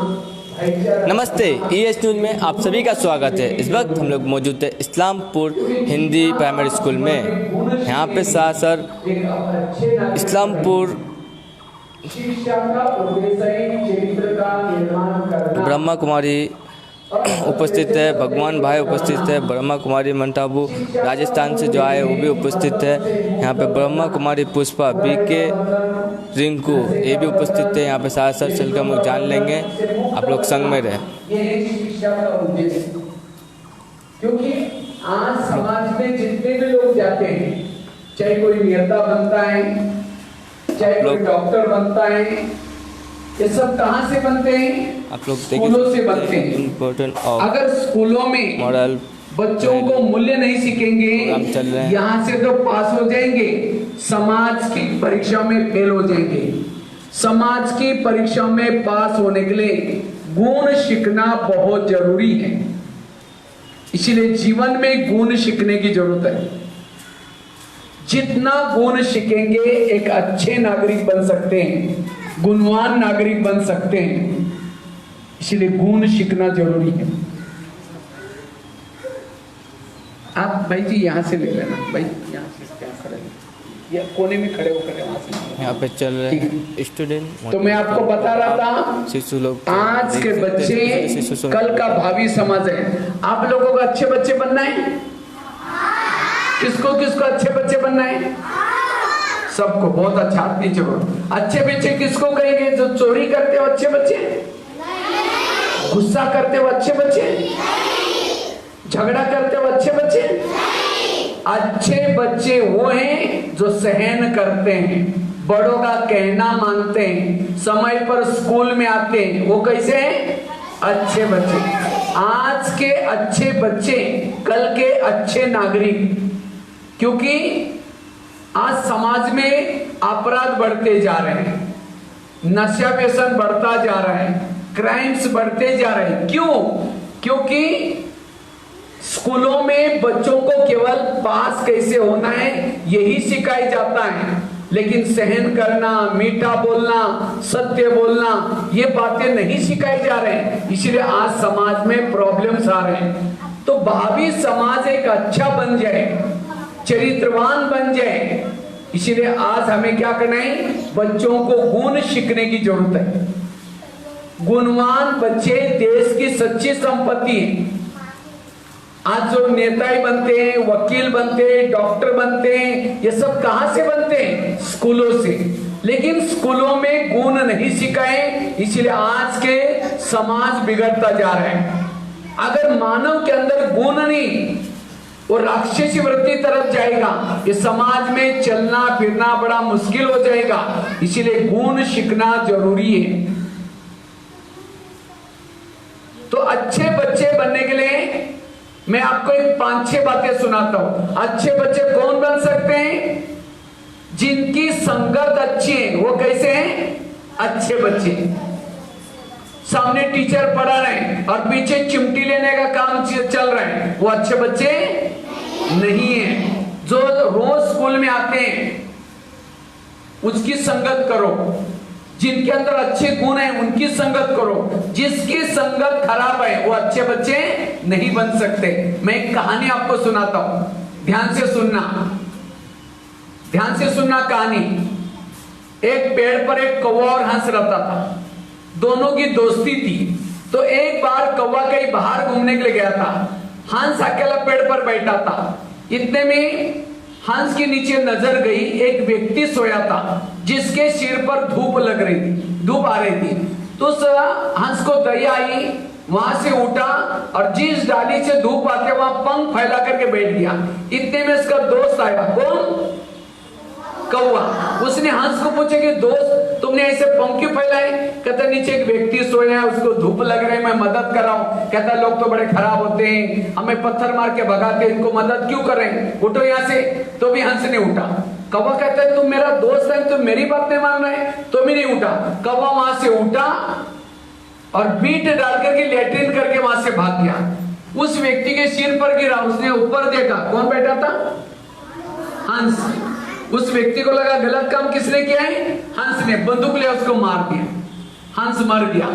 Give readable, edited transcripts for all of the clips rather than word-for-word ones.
नमस्ते, ES news में आप सभी का स्वागत है। इस वक्त हम लोग मौजूद है इस्लामपुर हिंदी प्राइमरी स्कूल में। यहाँ पे सर इस्लामपुर ब्रह्मा कुमारी उपस्थित है, भगवान भाई उपस्थित है, ब्रह्मा कुमारी मंटाबू राजस्थान से जो आए वो भी उपस्थित है। यहाँ पे ब्रह्मा कुमारी पुष्पा BK रिंकू ये भी उपस्थित है। यहाँ पे साथ साथ चल कर हम लोग जान लेंगे, आप लोग संग में रहे। क्योंकि आज समाज में जितने भी लोग जाते हैं, चाहे कोई नेता बनता है, चाहे कोई डॉक्टर बनता है, ये सब कहाँ से बनते हैं? आप लोग स्कूलों से बनते हैं। अगर स्कूलों में मॉडल बच्चों को मूल्य नहीं सीखेंगे, यहाँ से तो पास हो जाएंगे, समाज की परीक्षा में फेल हो जाएंगे। समाज की परीक्षा में पास होने के लिए गुण सीखना बहुत जरूरी है। इसलिए जीवन में गुण सीखने की जरूरत है। जितना गुण सीखेंगे एक अच्छे नागरिक बन सकते हैं, गुणवान नागरिक बन सकते हैं। इसलिए गुण सीखना जरूरी है। आप भाई जी यहाँ से ले लेना, भाई यहाँ से क्या खड़े, या कोने में खड़े होकर वहाँ से यहाँ पे चल रहे हैं स्टूडेंट। तो मैं आपको बता रहा था, शिशु लोग आज के बच्चे कल का भावी समाज है। आप लोगों को अच्छे बच्चे बनना है। किसको किसको अच्छे बच्चे बनना है? सबको। बहुत अच्छा, नीचे बोलो। अच्छे बच्चे किसको कहेंगे? जो चोरी करते हो अच्छे बच्चे, गुस्सा करते हो अच्छे बच्चे, झगड़ा करते हो अच्छे बच्चे। अच्छे बच्चे वो हैं जो सहन करते हैं, बड़ों का कहना मानते हैं, समय पर स्कूल में आते हैं। वो कैसे हैं? अच्छे बच्चे। आज के अच्छे बच्चे कल के अच्छे नागरिक। क्योंकि आज समाज में अपराध बढ़ते जा रहे हैं, नशा व्यसन बढ़ता जा रहा है, क्राइम्स बढ़ते जा रहे हैं। क्यों? क्योंकि स्कूलों में बच्चों को केवल पास कैसे होना है यही सिखाया जाता है, लेकिन सहन करना, मीठा बोलना, सत्य बोलना, ये बातें नहीं सिखाई जा रहे हैं। इसलिए आज समाज में प्रॉब्लम्स आ रहे हैं। तो भावी समाज एक अच्छा बन जाए, चरित्रवान बन जाए, इसलिए आज हमें क्या करना है? बच्चों को गुण सीखने की जरूरत है। गुणवान बच्चे देश की सच्ची संपत्ति है। आज जो नेता बनते हैं, वकील बनते हैं, डॉक्टर बनते हैं, ये सब कहां से बनते हैं? स्कूलों से। लेकिन स्कूलों में गुण नहीं सिखाए, इसलिए आज के समाज बिगड़ता जा रहा है। अगर मानव के अंदर गुण नहीं, वो राक्षसी वृत्ति तरफ जाएगा, ये समाज में चलना फिरना बड़ा मुश्किल हो जाएगा। इसीलिए गुण सीखना जरूरी है। तो अच्छे बच्चे बनने के लिए मैं आपको एक 5-6 बातें सुनाता हूं। अच्छे बच्चे कौन बन सकते हैं? जिनकी संगत अच्छी है। वो कैसे हैं? अच्छे बच्चे। सामने टीचर पढ़ा रहे हैं और पीछे चिमटी लेने का काम चल रहा है, वो अच्छे बच्चे नहीं है। जो रोज स्कूल में आते हैं उसकी संगत करो। जिनके अंदर अच्छे गुण हैं उनकी संगत करो। जिसकी संगत खराब है वो अच्छे बच्चे नहीं बन सकते। मैं एक कहानी आपको सुनाता हूं, ध्यान से सुनना, ध्यान से सुनना कहानी। एक पेड़ पर एक कौवा और हंस रहता था, दोनों की दोस्ती थी। तो एक बार कौवा कहीं बाहर घूमने के लिए गया था, हंस अकेला पेड़ पर बैठा था। इतने में हंस के नीचे नजर गई, एक व्यक्ति सोया था जिसके सिर पर धूप लग रही थी, धूप आ रही थी। तो उस हंस को दया आई, वहां से उठा और जिस डाली से धूप आते वहां पंख फैला करके बैठ गया। इतने में उसका दोस्त आया। कौन? कौवा। उसने हंस को पूछा कि दोस्त तुमने ऐसे पंख क्यों फैलाए? कहता नीचे एक व्यक्ति सोया है, उसको धूप लग रही है, मैं मदद कर रहा हूं। कहता लोग तो बड़े खराब होते हैं, हमें पत्थर मार के भगाते हैं, इनको मदद क्यों कर रहे हैं? उठो यहाँ से। तो भी हंस ने उठा। कौवा कहता है तुम मेरा दोस्त है, तुम मेरी बात नहीं मान रहे, तो भी नहीं उठा। कौवा वहां से उठा और बीट डाल करके लेटरिन करके वहां से भाग गया। उस व्यक्ति के सिर पर गिरा, उसने ऊपर देखा, कौन बैठा था? हंस। उस व्यक्ति को लगा गलत काम किसने किया है? हंस ने। बंदूक लिया, उसको मार दिया। हंस मर गया।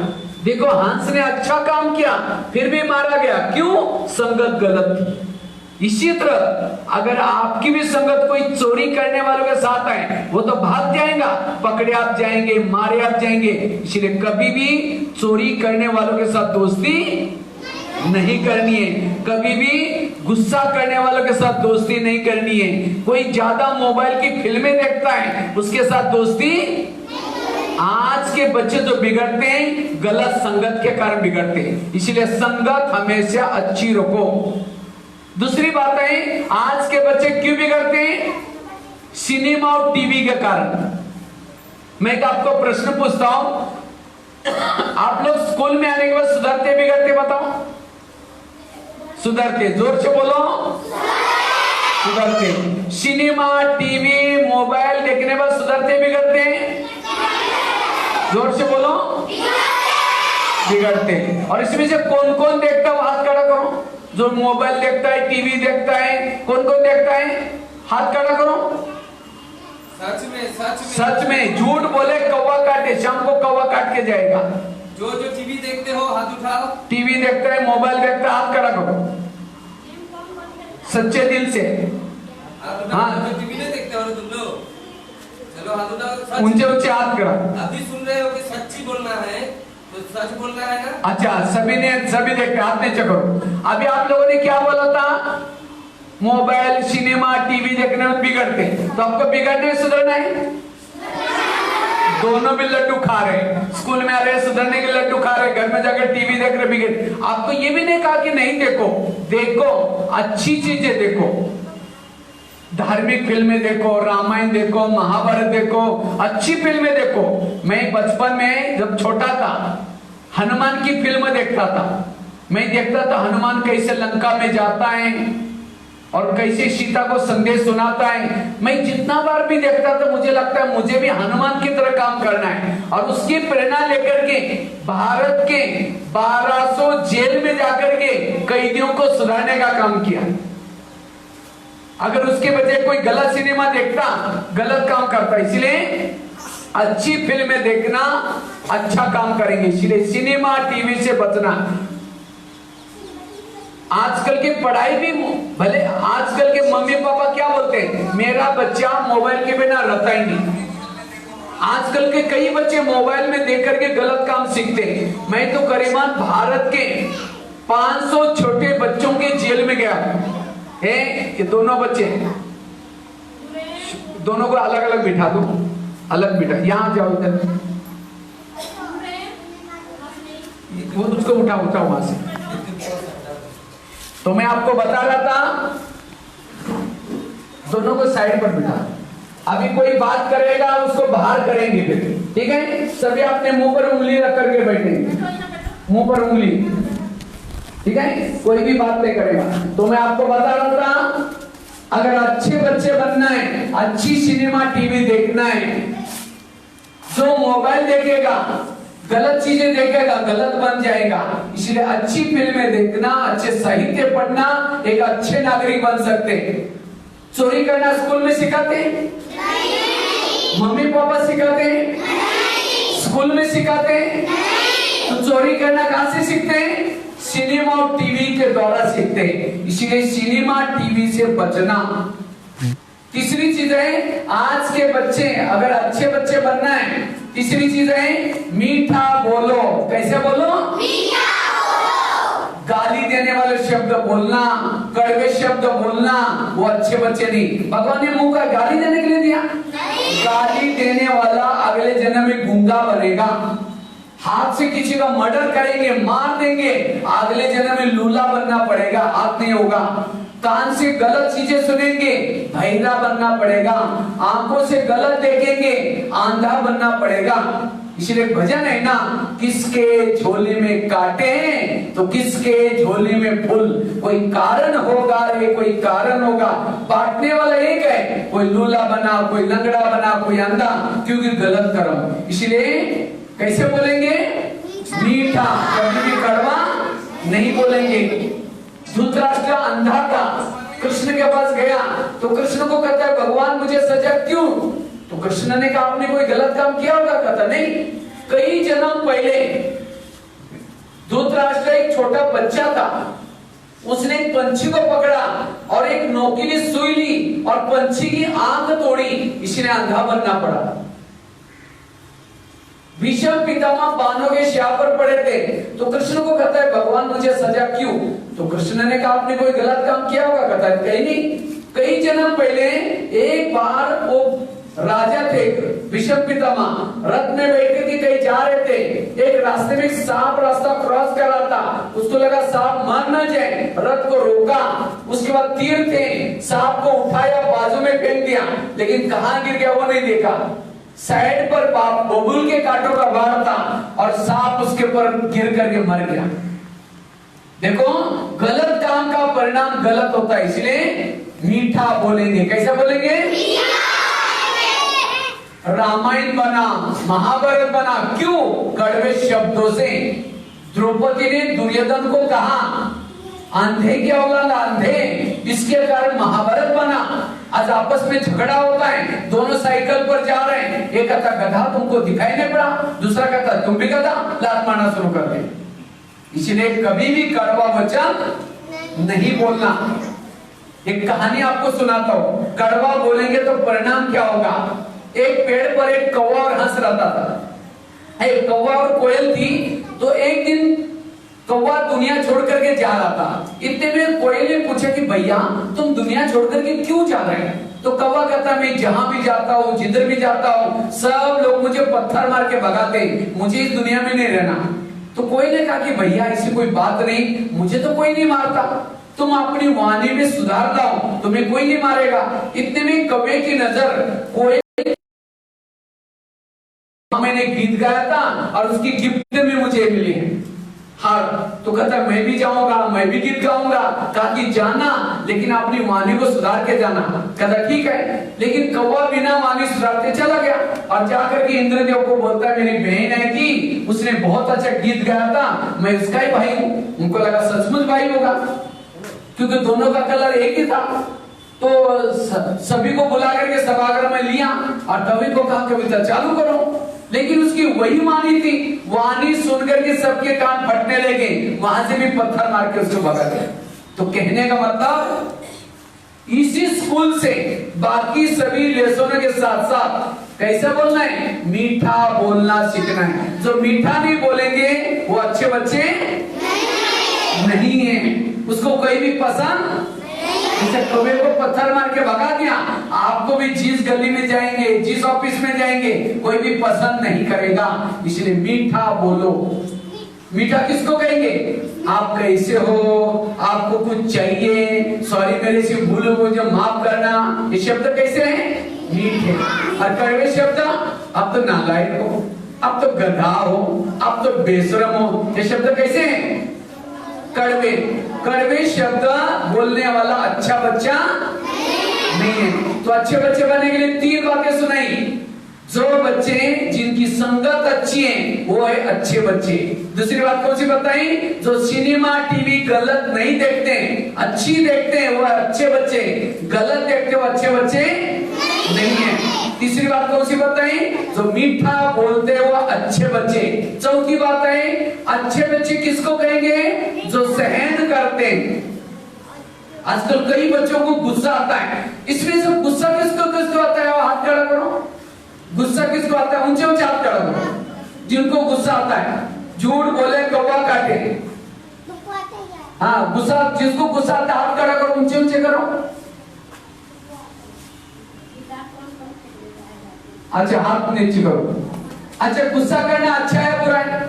देखो हंस ने अच्छा काम किया फिर भी मारा गया, क्यों? संगत गलत थी। इसी तरह अगर आपकी भी संगत कोई चोरी करने वालों के साथ है, वो तो भाग जाएगा, पकड़े आप जाएंगे, मारे आप जाएंगे। इसलिए कभी भी चोरी करने वालों के साथ दोस्ती नहीं करनी है, कभी भी गुस्सा करने वालों के साथ दोस्ती नहीं करनी है। कोई ज्यादा मोबाइल की फिल्में देखता है, उसके साथ दोस्ती। आज के बच्चे जो बिगड़ते हैं गलत संगत के कारण बिगड़ते हैं, इसलिए संगत हमेशा अच्छी रखो। दूसरी बात है, आज के बच्चे क्यों बिगड़ते हैं? सिनेमा और टीवी के कारण। मैं एक आपको प्रश्न पूछता हूं, आप लोग स्कूल में आने के बाद सुधरते बिगड़ते? बताओ। सुधरते, जोर से बोलो। सुधरते। सिनेमा टीवी मोबाइल देखने के बाद सुधरते बिगड़ते? जोर से बोलो। बिगड़ते। और इसमें से कौन कौन देखता है हाथ खड़ा करो। जो मोबाइल देखता है, टीवी देखता है, कौन कौन देखता है? हाथ खड़ा करो। सच में झूठ बोले कौवा काटे, शाम को कौवा काट के जाएगा। जो टीवी देखते हो हाथ उठाओ। टीवी देखता है, मोबाइल देखता है, हाथ खड़ा करो सच्चे दिल से। हाँ, टीवी नहीं देखते हो तुम लोग, चलो हाथ उठाओ। ऊंचे ऊंचे हाथ करा। अभी सुन रहे हो कि सच्ची बोलना है तो सच बोलना है ना। अच्छा, सभी देखते, हाथ नीचे करो। अभी आप लोगों ने क्या बोला था? मोबाइल सिनेमा टीवी देखने में बिगड़ते, तो आपको बिगड़ने सुधरना है। दोनों भी लड्डू खा रहे, स्कूल में आ रहे सुधरने के लड्डू खा रहे, घर में जाकर टीवी देख रहे बिगड़। आपको ये भी नहीं कहा कि नहीं देखो, देखो अच्छी चीजें देखो, धार्मिक फिल्में देखो, रामायण देखो, महाभारत देखो, अच्छी फिल्में देखो। मैं बचपन में जब छोटा था हनुमान की फिल्म देखता था। मैं देखता था हनुमान कैसे लंका में जाता है और कैसे सीता को संदेश सुनाता है। मैं जितना बार भी देखता था मुझे लगता है मुझे भी हनुमान की तरह काम करना है, और उसकी प्रेरणा लेकर के भारत के 1200 जेल में जाकर के कैदियों को सुधारने का काम किया। अगर उसके बजाय कोई गलत सिनेमा देखता, गलत काम करता, इसलिए अच्छी फिल्में देखना, अच्छा काम करेंगे। इसलिए सिनेमा टीवी से बचना। आजकल की पढ़ाई भी भले, आजकल के मम्मी पापा क्या बोलते हैं, मेरा बच्चा मोबाइल के बिना रहता ही नहीं। आजकल के कई बच्चे मोबाइल में देख करके गलत काम सीखते हैं। मैं तो करीबन भारत के 500 छोटे बच्चों के जेल में गया है। ये दोनों बच्चे, दोनों को अलग अलग बिठा दो, अलग बिठा, यहां जाओ, इधर वो उसको उठाओ वहां से। तो मैं आपको बता रहा था, दोनों को साइड पर बिठा। अभी कोई बात करेगा उसको बाहर करेंगे फिर, ठीक है? सभी अपने मुंह पर उंगली रख करके बैठेंगे, मुंह पर उंगली, ठीक है? कोई भी बात नहीं करेगा। तो मैं आपको बता रहा था, अगर अच्छे बच्चे बनना है, अच्छी सिनेमा टीवी देखना है, जो मोबाइल देखेगा, गलत चीजें देखेगा, गलत बन जाएगा। इसलिए अच्छी फिल्में देखना, अच्छे साहित्य पढ़ना, एक अच्छे नागरिक बन सकते। चोरी करना स्कूल में सिखाते? मम्मी पापा सिखाते? स्कूल में सिखाते? तो चोरी करना कहां से सीखते हैं? सिनेमा और टीवी के द्वारा सीखते हैं। इसलिए सिनेमा टीवी से बचना। तीसरी चीज है, आज के बच्चे अगर अच्छे बच्चे बनना है, तीसरी चीज है मीठा बोलो। कैसे बोलो? मीठा बोलो। गाली देने वाले शब्द बोलना, कड़वे शब्द बोलना, वो अच्छे बच्चे नहीं। भगवान ने मुंह का गाली देने के लिए दिया? गाली देने वाला अगले जन्म में गूंगा बनेगा। हाथ से किसी का मर्डर करेंगे, मार देंगे, अगले जन्म में लूला बनना पड़ेगा, हाथ नहीं होगा। कान से गलत चीजें सुनेंगे, बहिरा बनना पड़ेगा। आंखों से गलत देखेंगे, आंधा बनना पड़ेगा। इसलिए भजन है ना, किसके झोले में कांटे हैं तो किसके झोले में फूल। कोई कारण होगा रे, कोई कारण होगा। बांटने वाला एक है, कोई लूला बना, कोई लंगड़ा बना, कोई अंधा, क्योंकि गलत कर्म। इसलिए कैसे बोलेंगे? मीठा, कभी भी कड़वा नहीं बोलेंगे। धृतराष्ट्र अंधा था, कृष्ण के पास गया तो कृष्ण को कहता है भगवान मुझे सजा क्यों? तो कृष्ण ने कहा आपने कोई गलत काम किया होगा? कहता नहीं, कई जन्म पहले एक छोटा बच्चा था, उसने एक पंछी को पकड़ा और एक नोकीली सुई ली और पंछी की आंख तोड़ी, इसने अंधा बनना पड़ा। भीष्म पितामह बाणों के शाप पर पड़े थे, तो कृष्ण को कहता है भगवान मुझे सजा क्यों? तो कृष्ण ने कहा आपने कोई गलत काम किया होगा? कहता है कहीं नहीं, कई जन्म पहले एक बार वो राजा थे भीष्म पितामह, रथ में बैठे थे, कहीं जा रहे थे, एक रास्ते में सांप रास्ता क्रॉस कर रहा था, उसको लगा सांप मर न जाए, रथ को रोका, उसके बाद तीर थे, सांप को उठाया बाजू में फेंक दिया, लेकिन कहां गिर गया वो नहीं देखा, साइड पर बबूल के कांटों का बाढ़ था और सांप उसके ऊपर गिर करके मर गया। देखो गलत काम का परिणाम गलत होता है, इसलिए मीठा बोलेंगे। कैसा बोलेंगे? रामायण बना, महाभारत बना, क्यों? कड़वे शब्दों से। द्रौपदी ने दुर्योधन को कहा अंधे की औलाद अंधे, इसके कारण महाभारत बना। आज आपस में झगड़ा होता है, दोनों साइकिल पर जा रहे हैं, एक कहता गधा तुमको दिखाई नहीं पड़ा, दूसरा कहता तुम भी गधा, लात मारना शुरू कर दे। इसलिए कभी भी कड़वा वचन नहीं बोलना। एक कहानी आपको सुनाता हूं, कड़वा बोलेंगे तो परिणाम क्या होगा। एक पेड़ पर एक कौवा और हंस रहता था, एक कौवा और कोयल थी। तो एक दिन कौवा दुनिया छोड़ करके जा रहा था, इतने में कोयल ने पूछा कि भैया तुम दुनिया छोड़ करके क्यों जा रहे हैं? तो कौवा कहता मैं जहां भी जाता हूँ, जिधर भी जाता हूँ, सब लोग मुझे पत्थर मार के भगाते, मुझे इस दुनिया में नहीं रहना। तो कोयल ने कहा कि भैया ऐसी कोई बात नहीं, मुझे तो कोई नहीं मारता, तुम अपनी वाणी में सुधार लाओ, तुम्हें कोई नहीं मारेगा। इतने में कौवे की नजर कोयल मैंने गीत गाया था और उसकी गिफ्ट में मुझे मिली है हार। तो कहता मैं भी जाऊंगा, मैं भी गीत गाऊंगा। कहा कि जाना, लेकिन अपनी वाणी को सुधार के जाना। कहता ठीक है, लेकिन कौवा बिना वाणी सुधारते चला गया और जाकर के इंद्रदेव को बोलता है मेरी बहन है कि उसने बहुत अच्छा गीत गाया था, मैं उसका ही भाई हूँ। उनको लगा सचमुच भाई होगा, क्योंकि दोनों का कलर एक ही था। तो सभी को बुला करके सभागार में लिया और कवि को कहा कविता चालू करो, लेकिन उसकी वही वाणी थी, वाणी सुनकर के सबके कान फटने लगे, वहां से भी पत्थर मार के उसको भगा दिया। तो कहने का मतलब इसी स्कूल से बाकी सभी लेसनों के साथ साथ कैसा बोलना है, मीठा बोलना सीखना है। जो मीठा नहीं बोलेंगे वो अच्छे बच्चे नहीं है, उसको कोई भी पसंद। जैसे कौवे को पत्थर मार के भगा दिया, आपको भी जिस गली में जाएंगे, जिस ऑफिस में जाएंगे, कोई भी पसंद नहीं करेगा। इसलिए मीठा बोलो। मीठा किसको कहेंगे? आप कैसे हो, आपको कुछ चाहिए, सॉरी मेरे से भूल हो जो माफ करना, ये शब्द कैसे हैं? मीठे। और कड़वे शब्द, अब तो नालायक हो, अब तो गधा हो, अब तो बेशरम हो, ये शब्द कैसे हैं? कड़वे। कड़वे शब्द बोलने वाला अच्छा बच्चा नहीं है। तो अच्छे बच्चे बनने के लिए 3 बातें सुनाई। जो बच्चे जिनकी संगत अच्छी है वो है अच्छे बच्चे। दूसरी बात कौन सी बताई? जो सिनेमा टीवी गलत नहीं देखते, अच्छी देखते हैं वो अच्छे बच्चे, गलत देखते वो अच्छे बच्चे नहीं है। तीसरी बात कौन सी बताई? जो मीठा बोलते हैं वो अच्छे बच्चे। चौथी बात है अच्छे बच्चे किसको कहेंगे? जो सहन करते हैं। आजकल कई बच्चों को गुस्सा आता है, इसमें से गुस्सा किसको आता है? हाथ खड़ा करो। गुस्सा किसको आता है? ऊंचे ऊंचे हाथ खड़ा करो जिनको गुस्सा आता है। झूठ बोले कौवा काटे। हाँ, गुस्सा जिसको गुस्सा आता है हाथ खड़ा करो, ऊंचे ऊंचे करो। अच्छा, हाथ नीचे करो। अच्छा, गुस्सा करना अच्छा है बुरा है?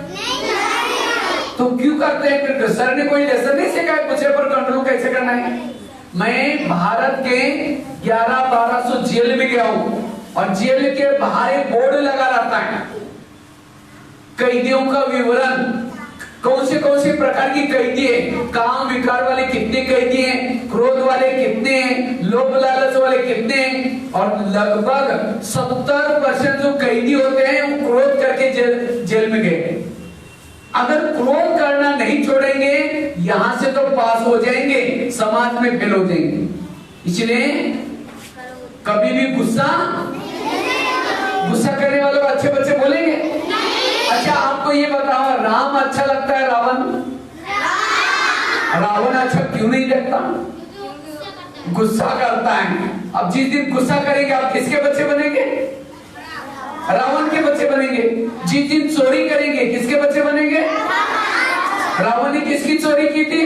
तो क्यों करते हैं फिर? सर ने कोई लेसन नहीं सिखाया गुस्से पर कंट्रोल कैसे करना है? मैं भारत के 1100-1200 जेल में गया हूं और जेल के बाहर एक बोर्ड लगा रहता है, कैदियों का विवरण, कौन से प्रकार की कैदी है, काम विकार वाले कितने कैदी हैं, क्रोध वाले कितने हैं, लोभ लालच वाले कितने हैं। और लगभग 70% जो कैदी होते हैं वो क्रोध करके जेल में गए। अगर क्रोध करना नहीं छोड़ेंगे यहां से तो पास हो जाएंगे, समाज में फेल हो जाएंगे। इसलिए कभी भी गुस्सा करने वालों को अच्छे बच्चे बोलेंगे। अच्छा, आपको ये बताओ, राम अच्छा लगता है रावण? रावण अच्छा क्यों नहीं देखता? गुस्सा करता है। अब जिस दिन गुस्सा करेंगे आप किसके बच्चे बनेंगे? रावण के बच्चे बनेंगे। जिस दिन चोरी करेंगे किसके बच्चे बनेंगे? रावण ने किसकी चोरी की थी?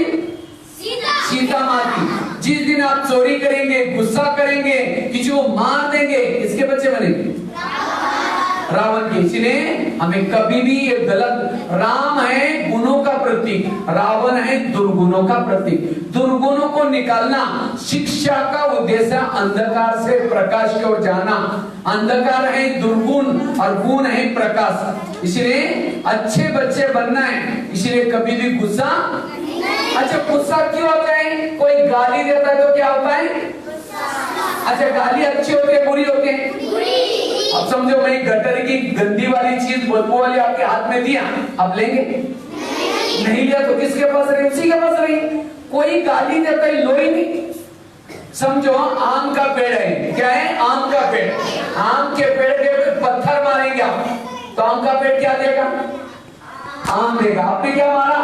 सीता माँ की। जिस दिन आप चोरी करेंगे, गुस्सा करेंगे, किसी को मार देंगे, किसके बच्चे बनेंगे? रावण के। इसलिए हमें कभी भी ये गलत, राम है गुणों का प्रतीक, रावण है दुर्गुणों का प्रतीक। दुर्गुणों को निकालना शिक्षा का उद्देश्य, अंधकार से प्रकाश की ओर जाना। अंधकार है दुर्गुण और गुण है प्रकाश। इसलिए अच्छे बच्चे बनना है। इसलिए कभी भी गुस्सा, अच्छा गुस्सा क्यों होता है? कोई गाली देता है तो क्या होता है? अच्छा गाली अच्छी होती है बुरी होती है? अब समझो मैं गटर की गंदी वाली चीज बदबू वाली आपके हाथ में दिया, आप लेंगे? नहीं लिया तो किसके पास रही? उसी के पास रही। कोई गाली देता है लो ही नहीं। समझो आम का पेड़ है, क्या है? आम का पेड़। आम के पेड़ के पत्थर मारेंगे आप तो आम का पेड़ क्या देगा? आम देगा। आपने क्या मारा?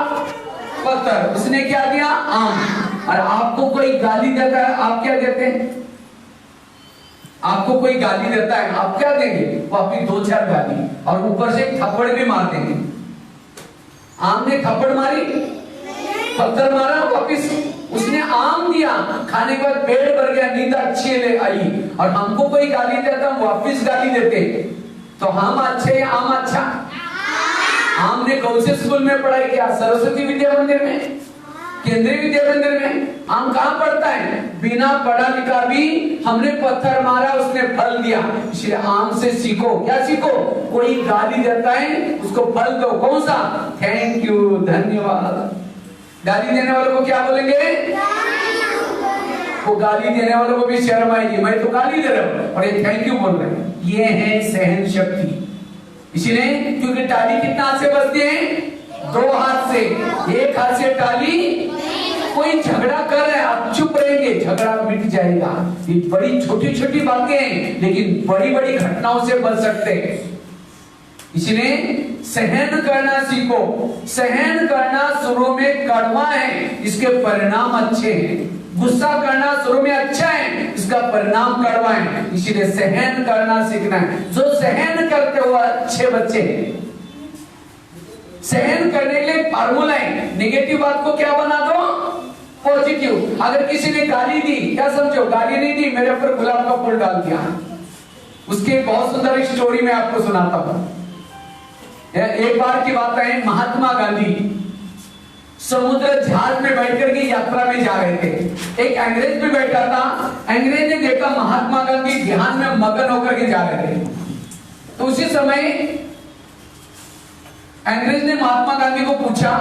पत्थर। उसने क्या दिया? आम। और आपको कोई गाली देता है, आप क्या देते हैं? आपको कोई गाली देता है, आप क्या देंगे? वो आपकी 2-4 गाली और ऊपर से थप्पड़ भी मार देंगे। आम ने थप्पड़ मारी, पत्थर मारा, वापिस उसने आम दिया, खाने के बाद पेट भर गया, नींद अच्छी ले आई। और हमको कोई गाली देता, हम वापिस गाली देते। तो हम अच्छे या आम अच्छा? आम ने कौन से स्कूल में पढ़ाई किया? सरस्वती विद्या मंदिर में, केंद्रीय विद्या मंदिर में। आम कहाँ पढ़ता है? बिना पढ़ा लिखा भी हमने पत्थर मारा, उसने फल दिया। इसलिए आम से सीखो। क्या सीखो? कोई गाली देता है उसको फल दो। कौन सा? थैंक यू, धन्यवाद। गाली देने वालों को क्या बोलेंगे? वो गाली देने वालों को भी शर्म आएगी, मैं तो गाली दे रहा हूं और ये थैंक यू बोल रहे हैं। ये है सहन शक्ति। इसलिए क्योंकि टाली कितना हाथ से बजती है? 2 हाथ से। एक हाथ से टाली। कोई झगड़ा कर रहे हैं, आप चुप रहेंगे, झगड़ा मिट जाएगा। ये बड़ी छोटी छोटी बातें हैं लेकिन बड़ी बड़ी घटनाओं से बच सकते हैं। इसलिए सहन करना सीखो। सहन करना शुरू में कड़वा है, इसके परिणाम अच्छे हैं। गुस्सा करना शुरू में अच्छा है, इसका परिणाम कड़वा है। इसलिए सहन करना सीखना है। जो सहन करते हुए अच्छे बच्चे हैं। सहन करने के लिए फार्मूला है। नेगेटिव बात को क्या बना दो? पॉजिटिव। अगर किसी ने गाली दी, क्या समझो? गाली नहीं दी, मेरे ऊपर गुलाब का फूल डाल दिया। उसकी बहुत सुंदर स्टोरी मैं आपको सुनाता हूं। एक बार की बात है, महात्मा गांधी समुद्र जहाज में बैठकर के यात्रा में जा रहे थे। एक अंग्रेज भी बैठा था। अंग्रेज ने देखा महात्मा गांधी ध्यान में मगन होकर के जा रहे थे। तो उसी समय अंग्रेज ने महात्मा गांधी को पूछा,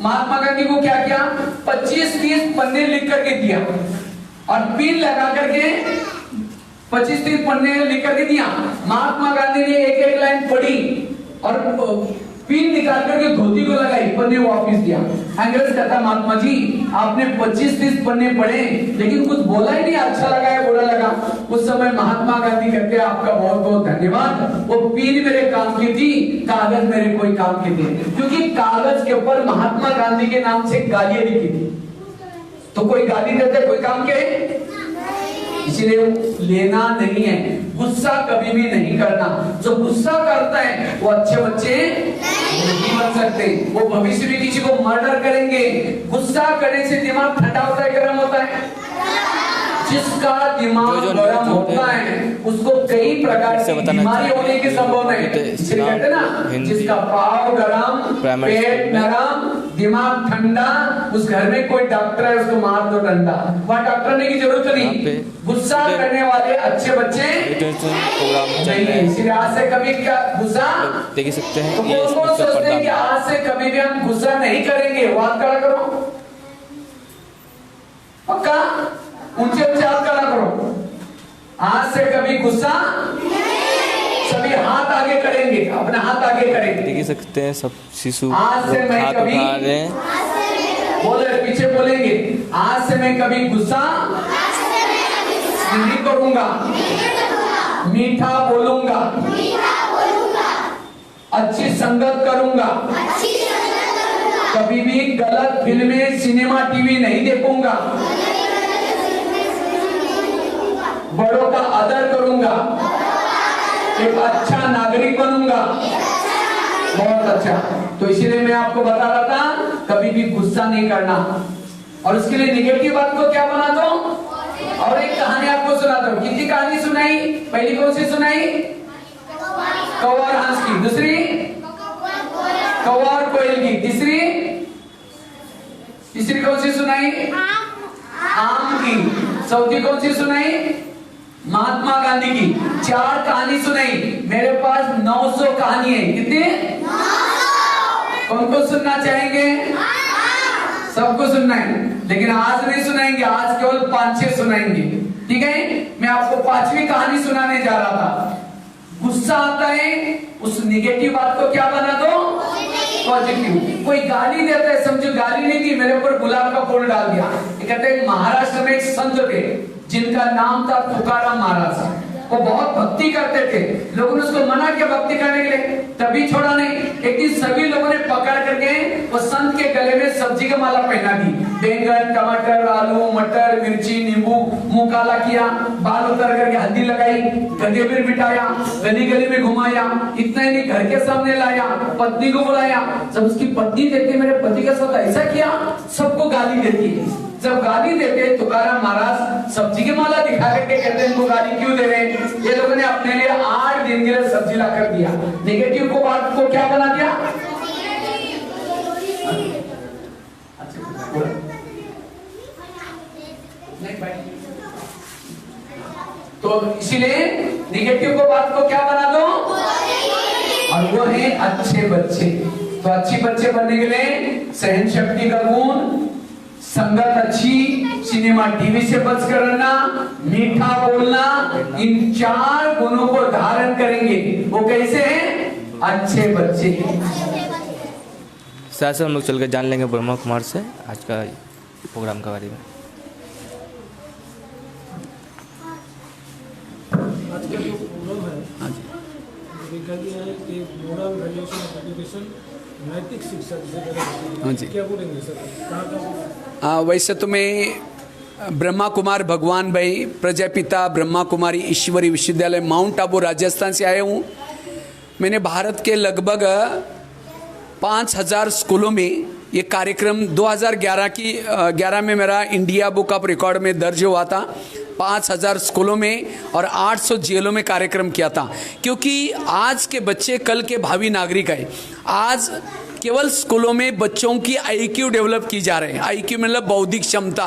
महात्मा गांधी को क्या किया? 25-30 पन्ने लिख करके दिया और पिन लगा करके 25-30 पन्ने लिख करके दिया। महात्मा गांधी ने एक-एक लाइन पढ़ी और पिन निकाल करके धोती को लगाई, पन्ने वापस दिया। अंग्रेज कहता, महात्मा जी आपने 25-30 पन्ने पढ़े लेकिन कुछ बोला ही नहीं, अच्छा लगा या बुरा लगा? उस समय महात्मा गांधी कहते हैं, आपका बहुत बहुत धन्यवाद, वो पिन मेरे काम की थी, कागज मेरे कोई काम की थी। क्योंकि कागज के ऊपर महात्मा गांधी के नाम से गालियां लिखी थी। तो कोई गाली देते कोई काम के? इसलिए लेना नहीं है, गुस्सा कभी भी नहीं करना। जो गुस्सा करता है वो अच्छे बच्चे नहीं बन सकते। वो भविष्य में किसी को मर्डर करेंगे। गुस्सा करने से दिमाग ठंडा होता है, गर्म होता है? जिसका दिमाग गर्म होता है उसको कई प्रकार की बीमारी होने की संभावना है। इसलिए कहते हैं ना, जिसका पाव गरम, पेट नरम, दिमाग ठंडा, उस घर में कोई डॉक्टर है उसको मार दो डंडा। वहाँ डॉक्टर ने की जरूरत नहीं। गुस्सा करने वाले अच्छे बच्चे नहीं। इसलिए आज से कभी क्या गुस्सा देख सकते हैं। तो सोचते हैं कि आज से कभी भी हम गुस्सा नहीं करेंगे। बात करा करो पक्का, ऊंचे ऊंचे हाथ खड़ा करो। आज से कभी गुस्सा, सभी हाथ आगे करेंगे, अपना हाथ आगे करेंगे। देख सकते हैं सब शिशु आज से मैं हाथ कभी उठा रहे हैं। बोले पीछे बोलेंगे, आज से मैं कभी गुस्सा नहीं करूंगा, मीठा बोलूंगा, अच्छी संगत करूंगा, कभी भी गलत फिल्में, सिनेमा, टीवी नहीं देखूंगा। बड़ों का आदर करूंगा। एक अच्छा नागरिक बनूंगा। बहुत अच्छा। तो इसीलिए मैं आपको बता रहा था, कभी भी गुस्सा नहीं करना। और उसके लिए निगेटिव बात को क्या बना दो। और एक कहानी आपको सुना दो। कितनी कहानी सुनाई? पहली कौन सी सुनाई? कौवा और हंस की। दूसरी कौवा और कोयल की। तीसरी कौन सी सुनाई? आम की। चौथी कौन सी सुनाई? महात्मा गांधी की। 4 कहानी सुनाई। मेरे पास 900 कहानी है। कितनी? कौन को सुनना चाहेंगे? सबको सुनना है, लेकिन आज नहीं सुनाएंगे। आज केवल 5-6 सुनाएंगे। ठीक है? मैं आपको 5वीं कहानी सुनाने जा रहा था। गुस्सा आता है, उस निगेटिव बात को क्या बना दो? पॉजिटिव। कोई गाली देता है, समझो गाली नहीं दी, मेरे ऊपर गुलाब का फूल डाल दिया। कहते हैं महाराष्ट्र में एक संत थे जिनका नाम था तुकाराम महाराज। वो बहुत भक्ति करते थे। लोगों ने उसको मना किया भक्ति करने के लिए, तभी छोड़ा नहीं। एक दिन सभी लोगों ने पकड़ करके वो संत के गले में सब्जी का माला पहना दी। बैंगन, टमाटर, आलू, मटर, मिर्ची, नींबू, मुंह काला किया, बाल उतर करके हल्दी लगाई, गले में बिठाया, गली गली में घुमाया। इतना ही नहीं, घर के सामने लाया, पत्नी को बुलाया। जब उसकी पत्नी देखती मेरे पति के साथ ऐसा किया, सबको गाली देती है। जब गाली देते तुकाराम महाराज सब्जी की माला दिखा करके कहते हैं इनको गाली क्यों दे रहे हैं? ये लोगों ने अपने लिए 8 दिन के लिए सब्जी ला कर दिया। नेगेटिव को बात को क्या बना दिया? तो इसीलिए नेगेटिव को बात को क्या बना दो? और वो है अच्छे बच्चे। तो अच्छे बच्चे बनने के लिए सहन शक्ति का गुण, संगत अच्छी, सिनेमा टीवी से बच कर रहना, मीठा बोलना, इन 4 गुणों को धारण करेंगे। वो कैसे हैं? अच्छे बच्चे। साथ हम लोग चल कर जान लेंगे ब्रह्मा कुमार से आज का प्रोग्राम के बारे में। आज का जो प्रोग्राम है, देखा गया है कि मोरल वैल्यूएशन ऑफ एजुकेशन, नैतिक शिक्षा जिसे क्या बोलेंगे सर? वैसे तो मैं ब्रह्मा कुमार भगवान भाई, प्रजापिता ब्रह्मा कुमारी ईश्वरी विश्वविद्यालय माउंट आबू राजस्थान से आया हूँ। मैंने भारत के लगभग 5000 स्कूलों में ये कार्यक्रम 2011 में मेरा इंडिया बुक ऑफ रिकॉर्ड में दर्ज हुआ था। 5000 स्कूलों में और 800 जेलों में कार्यक्रम किया था। क्योंकि आज के बच्चे कल के भावी नागरिक हैं। आज केवल स्कूलों में बच्चों की आईक्यू डेवलप की जा रहे हैं। आईक्यू मतलब बौद्धिक क्षमता।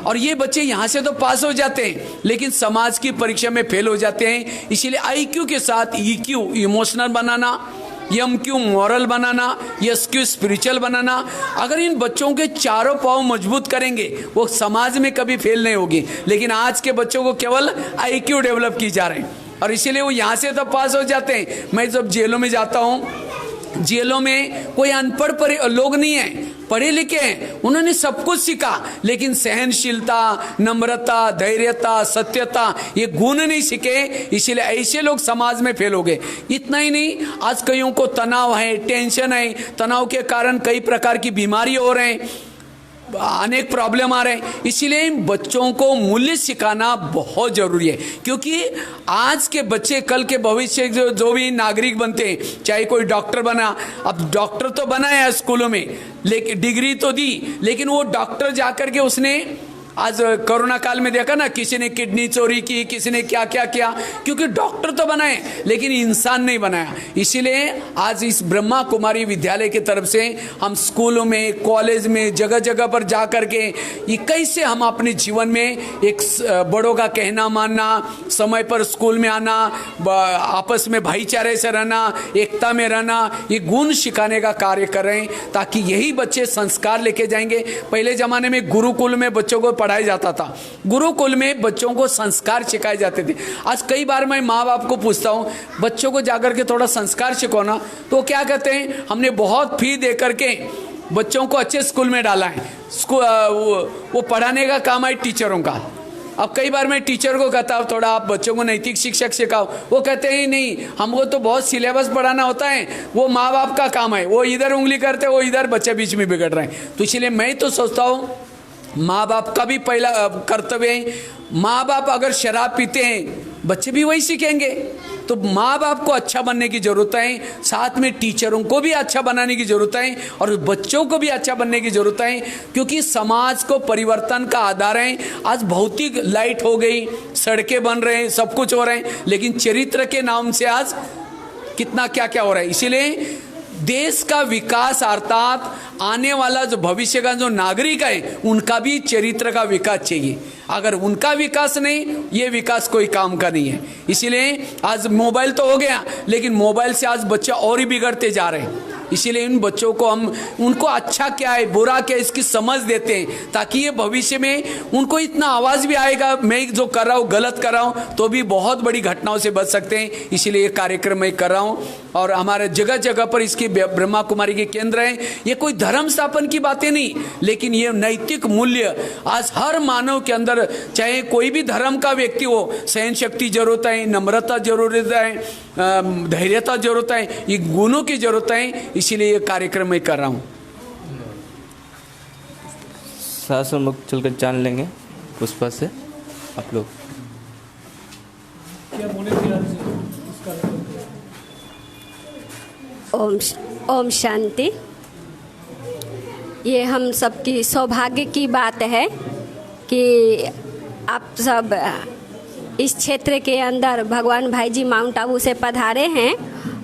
और ये बच्चे यहाँ से तो पास हो जाते हैं, लेकिन समाज की परीक्षा में फेल हो जाते हैं। इसीलिए आईक्यू के साथ ईक्यू इमोशनल बनाना, एमक्यू मॉरल बनाना, एसक्यू स्पिरिचुअल बनाना। अगर इन बच्चों के चारों पांव मजबूत करेंगे, वो समाज में कभी फेल नहीं होगी। लेकिन आज के बच्चों को केवल आईक्यू डेवलप की जा रहे हैं, और इसीलिए वो यहाँ से तो पास हो जाते हैं। मैं जब जेलों में जाता हूँ, जेलों में कोई अनपढ़ लोग नहीं है, पढ़े लिखे हैं। उन्होंने सब कुछ सीखा, लेकिन सहनशीलता, नम्रता, धैर्यता, सत्यता ये गुण नहीं सीखे। इसीलिए ऐसे लोग समाज में फेल हो गए। इतना ही नहीं, आज कईयों को तनाव है, टेंशन है। तनाव के कारण कई प्रकार की बीमारी हो रहे हैं, अनेक प्रॉब्लम आ रहे हैं। इसीलिए बच्चों को मूल्य सिखाना बहुत जरूरी है। क्योंकि आज के बच्चे कल के भविष्य जो भी नागरिक बनते हैं, चाहे कोई डॉक्टर बना, अब डॉक्टर तो बना है स्कूलों में, लेकिन डिग्री तो दी, लेकिन वो डॉक्टर जाकर के उसने आज कोरोना काल में देखा ना, किसी ने किडनी चोरी की, किसी ने क्या क्या किया, क्योंकि डॉक्टर तो बनाए लेकिन इंसान नहीं बनाया। इसीलिए आज इस ब्रह्मा कुमारी विद्यालय की तरफ से हम स्कूलों में, कॉलेज में, जगह जगह पर जा करके ये कैसे हम अपने जीवन में एक बड़ों का कहना मानना, समय पर स्कूल में आना, आपस में भाईचारे से रहना, एकता में रहना, ये गुण सिखाने का कार्य कर रहे हैं, ताकि यही बच्चे संस्कार लेके जाएंगे। पहले जमाने में गुरुकुल में बच्चों को पढ़ाया जाता था, गुरुकुल में बच्चों को संस्कार सिखाए जाते थे। आज कई बार मैं माँ बाप को पूछता हूँ, बच्चों को जाकर के थोड़ा संस्कार सिखाना, तो क्या कहते हैं, हमने बहुत फी दे करके बच्चों को अच्छे स्कूल में डाला है, वो पढ़ाने का काम है टीचरों का। अब कई बार मैं टीचर को कहता हूँ थोड़ा आप बच्चों को नैतिक शिक्षक सिखाओ, वो कहते हैं नहीं हमको तो बहुत सिलेबस पढ़ाना होता है, वो माँ बाप का काम है, वो इधर उंगली करते वो इधर बच्चे बीच में बिगड़ रहे हैं। तो इसलिए मैं तो सोचता हूँ माँ बाप का भी पहला कर्तव्य है, माँ बाप अगर शराब पीते हैं बच्चे भी वही सीखेंगे। तो माँ बाप को अच्छा बनने की ज़रूरत है, साथ में टीचरों को भी अच्छा बनाने की ज़रूरत है और बच्चों को भी अच्छा बनने की ज़रूरत है, क्योंकि समाज को परिवर्तन का आधार है। आज भौतिक लाइट हो गई, सड़कें बन रहे हैं, सब कुछ हो रहे हैं, लेकिन चरित्र के नाम से आज कितना क्या क्या हो रहा है। इसीलिए देश का विकास अर्थात आने वाला जो भविष्य का जो नागरिक है उनका भी चरित्र का विकास चाहिए। अगर उनका विकास नहीं, ये विकास कोई काम का नहीं है। इसीलिए आज मोबाइल तो हो गया, लेकिन मोबाइल से आज बच्चे और ही बिगड़ते जा रहे हैं। इसीलिए इन बच्चों को हम उनको अच्छा क्या है बुरा क्या है इसकी समझ देते हैं, ताकि ये भविष्य में उनको इतना आवाज़ भी आएगा मैं जो कर रहा हूँ गलत कर रहा हूँ तो भी बहुत बड़ी घटनाओं से बच सकते हैं। इसीलिए ये कार्यक्रम मैं कर रहा हूँ और हमारे जगह जगह पर इसकी ब्रह्मा कुमारी के केंद्र हैं। ये कोई धर्म स्थापन की बातें नहीं, लेकिन ये नैतिक मूल्य आज हर मानव के अंदर, चाहे कोई भी धर्म का व्यक्ति हो, सहन शक्ति जरूरत है, नम्रता जरूरत है, धैर्यता जरूरत है, ये गुणों की जरूरत है। इसीलिए ये कार्यक्रम मैं कर रहा हूँ। सास और मुख चलकर जान लेंगे पुष्पा से आप लोग। क्या बोलेंगे आज इस कार्यक्रम पे? ओम शांति। ये हम सबकी सौभाग्य की बात है कि आप सब इस क्षेत्र के अंदर भगवान भाई जी माउंट आबू से पधारे हैं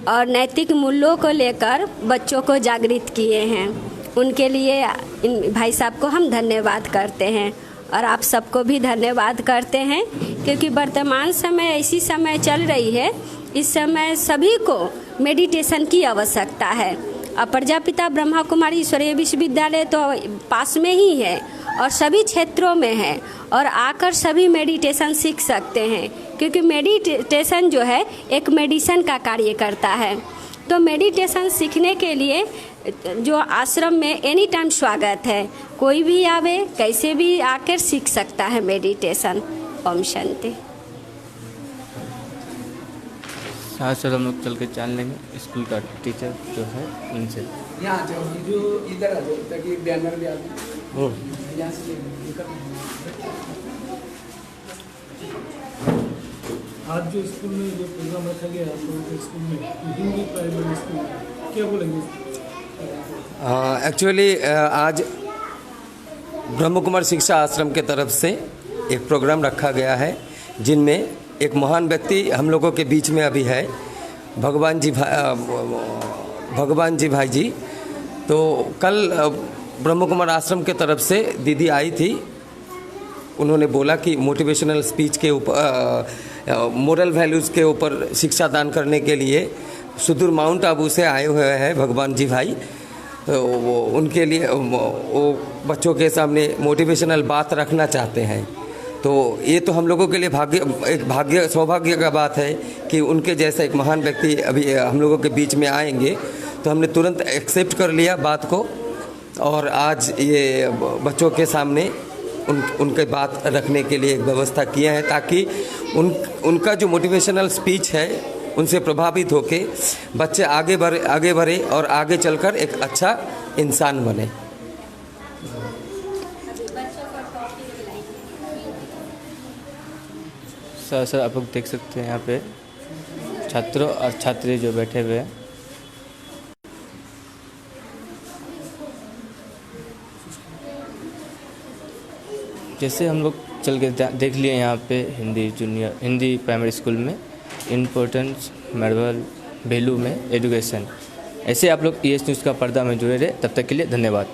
और नैतिक मूल्यों को लेकर बच्चों को जागृत किए हैं। उनके लिए इन भाई साहब को हम धन्यवाद करते हैं और आप सबको भी धन्यवाद करते हैं, क्योंकि वर्तमान समय ऐसी समय चल रही है, इस समय सभी को मेडिटेशन की आवश्यकता है। और प्रजापिता ब्रह्मा कुमारी ईश्वरीय विश्वविद्यालय तो पास में ही है और सभी क्षेत्रों में है और आकर सभी मेडिटेशन सीख सकते हैं, क्योंकि मेडिटेशन जो है एक मेडिसिन का कार्य करता है। तो मेडिटेशन सीखने के लिए जो आश्रम में एनी टाइम स्वागत है, कोई भी आवे कैसे भी आकर सीख सकता है मेडिटेशन। ओम शांति। सास और हम लोग चल के जान लेंगे स्कूल का टीचर जो है उनसे। यहाँ जो इधर आ जाओ ताकि बैनर भी आ जाए। यहाँ से आज जो स्कूल में जो प्रोग्राम रखा गया तो स्कूल में हिंदी प्राइमरी स्कूल, क्या बोलेंगे? एक्चुअली आज ब्रह्म कुमार शिक्षा आश्रम के तरफ से एक प्रोग्राम रखा गया है, जिनमें एक महान व्यक्ति हम लोगों के बीच में अभी है, भगवान जी भाई जी। तो कल ब्रह्म कुमार आश्रम के तरफ से दीदी आई थी, उन्होंने बोला कि मोटिवेशनल स्पीच के ऊपर, मोरल वैल्यूज़ के ऊपर शिक्षा दान करने के लिए सुदूर माउंट आबू से आए हुए हैं भगवान जी भाई। तो वो उनके लिए वो बच्चों के सामने मोटिवेशनल बात रखना चाहते हैं। तो ये तो हम लोगों के लिए भाग्य सौभाग्य का बात है कि उनके जैसा एक महान व्यक्ति अभी हम लोगों के बीच में आएंगे। तो हमने तुरंत एक्सेप्ट कर लिया बात को और आज ये बच्चों के सामने उनके बात रखने के लिए एक व्यवस्था किया है, ताकि उनका जो मोटिवेशनल स्पीच है उनसे प्रभावित होके बच्चे आगे बढ़े और आगे चलकर एक अच्छा इंसान बने। सर आप लोग देख सकते हैं यहाँ पे छात्रों और छात्री जो बैठे हुए हैं। जैसे हम लोग चल के देख लिए यहाँ पे हिंदी प्राइमरी स्कूल में इम्पोर्टेंस मेडल वैल्यू में एजुकेशन। ऐसे आप लोग ES न्यूज़ का पर्दा में जुड़े रहे। तब तक के लिए धन्यवाद।